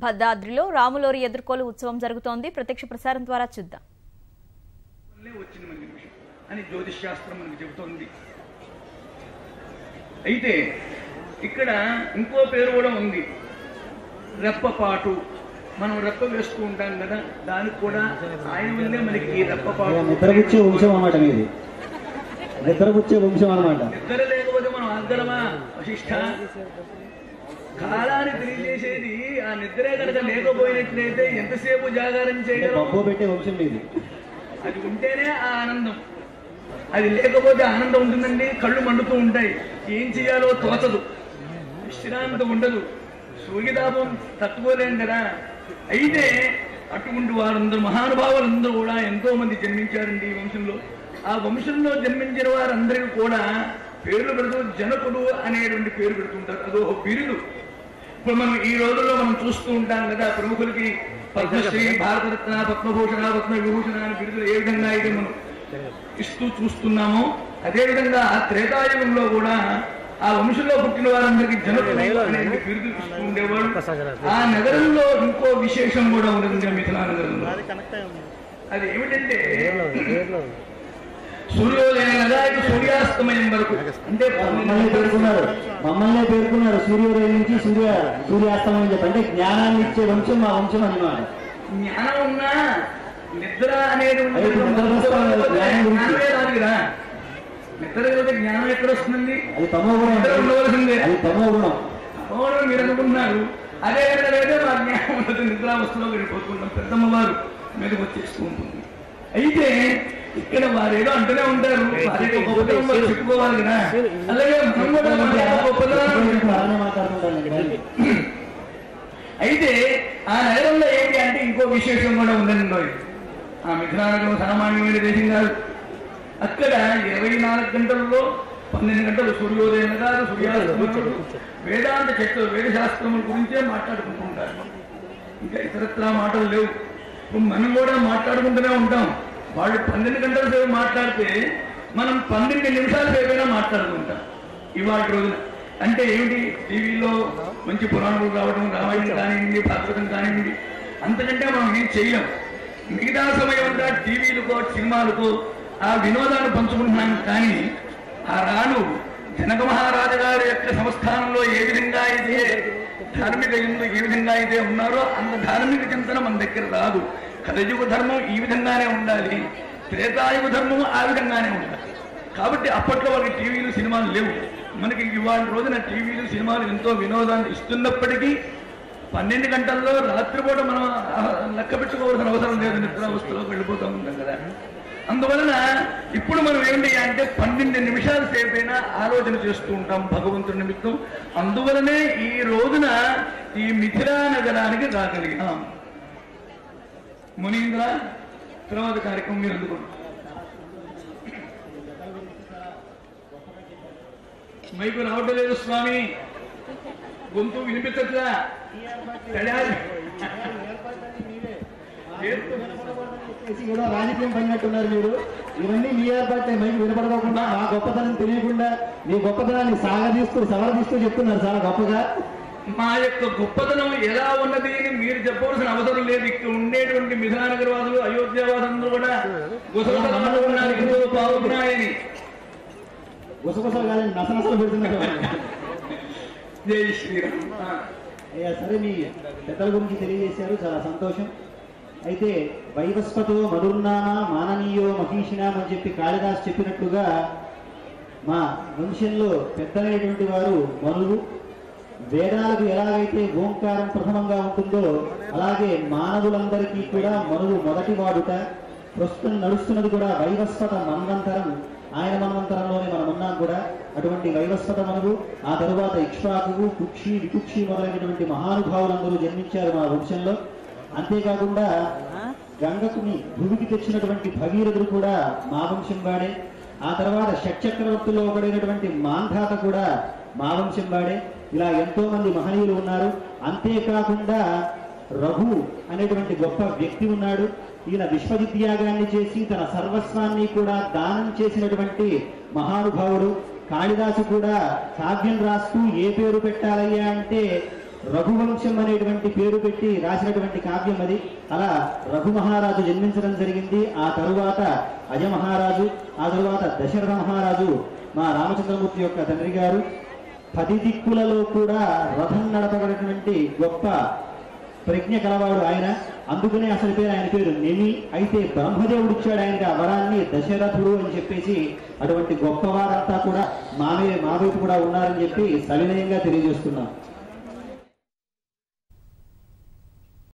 భద్రాద్రిలో రాములోరి ఎదుర్కోలు ఉత్సవం జరుగుతోంది. ప్రత్యక్ష ప్రసారం ద్వారా చూద్దాం. అని జ్యోతిష్ శాస్త్రం మనకు చెబుతోంది. అయితే ఇక్కడ ఇంకో పేరు కూడా ఉంది, రెప్పపాటు. మనం రెప్ప వేస్తూ ఉంటాం కదా, దానికి కూడా ఆయన ఉందే మనకి ఈ రెప్పపాటు. నిద్రపుచ్చే వంశం అన్నమాట మీది, నిద్రపుచ్చే వంశం అన్నమాట. నిద్ర లేకపోతే మనం అద్దరమా వశిష్ఠ? కాలాన్ని తెలియజేసేది ఆ నిద్రే కనుక లేకపోయినట్లయితే ఎంతసేపు జాగారం చేయగలం? పప్పు పెట్టే వంశం మీది. అది ఉంటేనే ఆ ఆనందం, అది లేకపోతే ఆనందం ఉంటుందండి. కళ్ళు మండుతూ ఉంటాయి, ఏం చేయాలో తోచదు, విశ్రాంతి ఉండదు, సూర్యతాపం తట్టుకోలేం కదా. అయితే అటువంటి వారందరూ మహానుభావులందరూ కూడా ఎంతో మంది జన్మించారండి ఈ వంశంలో. ఆ వంశంలో జన్మించిన వారందరికీ కూడా పేర్లు పెడుతూ జనకుడు అనేటువంటి పేరు పెడుతుంటారు. అదో బిరుదు. ఇప్పుడు మనం ఈ రోజుల్లో మనం చూస్తూ ఉంటాం కదా, ప్రముఖులకి పద్మశ్రీ, భారతరత్న, పద్మభూషణ, పద్మవిభూషణ అనే బిరుదులు ఏ విధంగా అయితే మనం ఇస్తూ చూస్తున్నామో, అదేవిధంగా ఆ త్రేతాయుగంలో కూడా ఆ వంశంలో పుట్టిన వారందరికీ జనకుడు అనే బిరుదు ఇస్తూ ఉండేవాడు. ఆ నగరంలో ఇంకో విశేషం కూడా ఉన్నది మిథిలా నగరంలో. అది ఏమిటంటే సూర్యోదయం నగాయకు సూర్యాస్తమయం వరకు, అంటే మమ్మల్ని పేర్కొన్నారు సూర్యోదయం నుంచి సూర్యాస్తమయం చెప్పి, అంటే జ్ఞానాన్ని ఇచ్చే వంశం మా వంశం అన్నమాట. జ్ఞానం ఉన్నా నిద్ర అనేది రాదురా. నిద్ర కలిగితే జ్ఞానం ఎక్కడ వస్తుందండి? అది తమో గుణం, ఉండవలసిందే. అది తమో గుణం. తమో గుణం మీరు అనుకుంటున్నారు. అదే విధంగా మా జ్ఞానం ఉంటుంది, నిద్రావస్థలో వెళ్ళిపోతున్నాం, పెద్దమ్మ వారు మీదకి వచ్చేస్తూ ఉంటుంది. అయితే ఇక్కడ వారేదో అంటూనే ఉంటారు, వారేదో గొప్పతనం వారు చెప్పుకోవాలి కదా. అలాగే మనం కూడా మాట్లాడుతుంటాను. అయితే ఆ నగరంలో ఏంటి అంటే ఇంకో విశేషం కూడా ఉందండి. ఆ మిథిలా నగరం సామాన్యమైన దేశం కాదు. అక్కడ 24 గంటల్లో 12 గంటలు సూర్యోదయం కాదు, సూర్యాస్తమయం, వేదాంత చర్చలు, వేదశాస్త్రముల గురించే మాట్లాడుకుంటూ ఉంటారు. ఇంకా ఇతరత్రా మాటలు లేవు. ఇప్పుడు మనం కూడా మాట్లాడుకుంటూనే ఉంటాం. వాళ్ళు 12 గంటల సేపు మాట్లాడితే మనం 12 నిమిషాల సేపైనా మాట్లాడుకుంటాం ఇవాళ రోజున. అంటే ఏమిటి, టీవీలో మంచి పురాణాలు రావడం, రామాయణం కానివ్వండి, భాగవతం కానివ్వండి, అంతకంటే మనం ఏం చెయ్యం. మిగతా సమయం అంతా టీవీలకో సినిమాలకో ఆ వినోదాన్ని పంచుకుంటున్నాం. కానీ ఆ రాను జనక మహారాజు గారి యొక్క సంస్థానంలో ఏ విధంగా అయితే ధార్మిక ఏ విధంగా అయితే ఉన్నారో అంత ధార్మిక చింతన మన దగ్గర రాదు. కలియుగ ధర్మం ఈ విధంగానే ఉండాలి, త్రేతాయుగ ధర్మం ఆ విధంగానే ఉండాలి. కాబట్టి అప్పట్లో వాళ్ళకి టీవీలు సినిమాలు లేవు. మనకి ఇవాళ రోజున టీవీలు సినిమాలు ఎంతో వినోదాన్ని ఇస్తున్నప్పటికీ 12 గంటల్లో రాత్రిపూట మనం లెక్క పెట్టుకోవాల్సిన అవసరం లేదు, నిద్రావస్థలో వెళ్ళిపోతూ ఉంటాం కదా. అందువలన ఇప్పుడు మనం ఏంటి అంటే 12 నిమిషాల సేపైనా ఆలోచన చేస్తూ ఉంటాం భగవంతుడి నిమిత్తం. అందువలనే ఈ రోజున ఈ మిథిలా నగరానికి రాగలిగాం. మునీంద్ర తర్వాత కార్యక్రమం మీరు అందుకోండి. మైకు రావటం లేదు స్వామి, గొంతు వినిపించట్లా. కూడా రాజకీయం పడినట్టున్నారు మీరు. ఇవన్నీ మీ ఏర్పాటే, మైకు వినపడకుండా, మా గొప్పతనం తెలియకుండా మీ గొప్పతనాన్ని సవరదీస్తూ చెప్తున్నారు చాలా గొప్పగా. మా యొక్క గొప్పతనం ఎలా ఉన్నది అని మీరు చెప్పవలసిన అవసరం లేదు. ఇక్కడ ఉండేటువంటి మిథిలా నగర వాసులు, అయోధ్య వాసులందరూ కూడా గుసగుసలు ఉన్నారు, ఎంతో బాగున్నాయని. గుసగుసలు కాదని నసనసలు పెడుతున్నారు. జై శ్రీరామ్. అయ్యా సరే, మీ పెద్దల గురించి తెలియజేశారు, చాలా సంతోషం. అయితే వైవస్వతో మధుర్నామ మాననీయో మహీషినాం అని చెప్పి కాళిదాస్ చెప్పినట్లుగా మా వంశంలో పెద్దలైనటువంటి వారు మనువు. వేదాలకు ఎలాగైతే ఓంకారం ప్రథమంగా ఉంటుందో అలాగే మానవులందరికీ కూడా మనువు మొదటి వాడుట. ప్రస్తుతం నడుస్తున్నది కూడా వైవస్వత మన్వంతరం, ఆయన మన్వంతరంలోనే మనం ఉన్నాం కూడా. అటువంటి వైవస్వత మనువు, ఆ తరువాత ఇక్ష్వాకువు, కుక్షి, వికుక్షి మొదలైనటువంటి మహానుభావులందరూ జన్మించారు మా వంశంలో. అంతేకాకుండా గంగకుని భూమికి తెచ్చినటువంటి భగీరథుడు కూడా మా వంశం వాడే. ఆ తర్వాత షట్చక్రవర్తుల్లో ఒకడైనటువంటి మాంధాత కూడా మా వంశం వాడే. ఇలా ఎంతో మంది మహనీయులు ఉన్నారు. అంతేకాకుండా రఘు అనేటువంటి గొప్ప వ్యక్తి ఉన్నాడు. ఈయన విశ్వవిద్యాగాన్ని చేసి తన సర్వస్వాన్ని కూడా దానం చేసినటువంటి మహానుభావుడు. కాళిదాసు కూడా కావ్యం రాస్తూ ఏ పేరు పెట్టాలయ్యా అంటే రఘువంశం అనేటువంటి పేరు పెట్టి రాసినటువంటి కావ్యం అది. అలా రఘు మహారాజు జన్మించడం జరిగింది. ఆ తరువాత అజ మహారాజు, ఆ తరువాత దశరథ మహారాజు మా రామచంద్రమూర్తి యొక్క తండ్రి గారు. 10 దిక్కులలో కూడా రథం నడపబడినటువంటి గొప్ప ప్రజ్ఞ కలవాడు ఆయన. అందుకనే అసలు పేరు ఆయన పేరు నెమి. అయితే బ్రహ్మదేవుడు ఇచ్చాడు ఆయనకి ఆ వరాన్ని దశరథుడు అని చెప్పేసి. అటువంటి గొప్పవారంతా కూడా మా వైపు కూడా ఉన్నారని చెప్పి సవినయంగా తెలియజేస్తున్నాం.